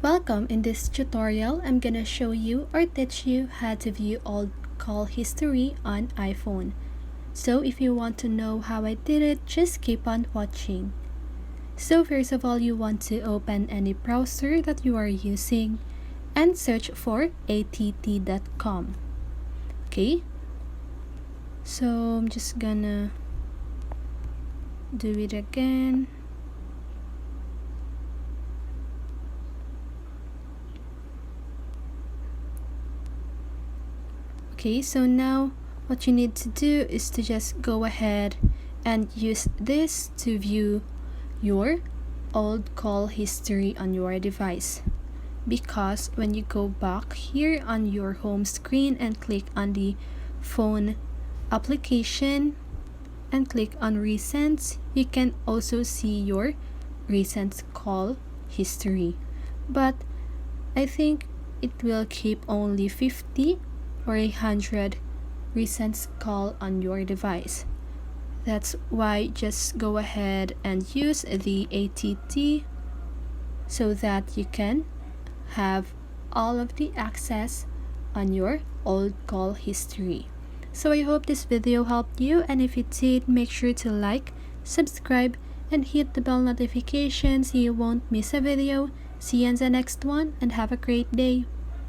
Welcome. In this tutorial, I'm gonna show you or teach you how to view old call history on iPhone. So if you want to know how I did it, just keep on watching. So first of all, you want to open any browser that you are using and search for att.com. Okay? So I'm just gonna do it again. Okay, so now what you need to do is to just go ahead and use this to view your old call history on your device. Because when you go back here on your home screen and click on the phone application and click on recents, you can also see your recent call history. But I think it will keep only 50 or 100 recent call on your device. That's why just go ahead and use the ATT so that you can have all of the access on your old call history. So I hope this video helped you, and if it did, make sure to like, subscribe, and hit the bell notification so you won't miss a video. See you in the next one and have a great day.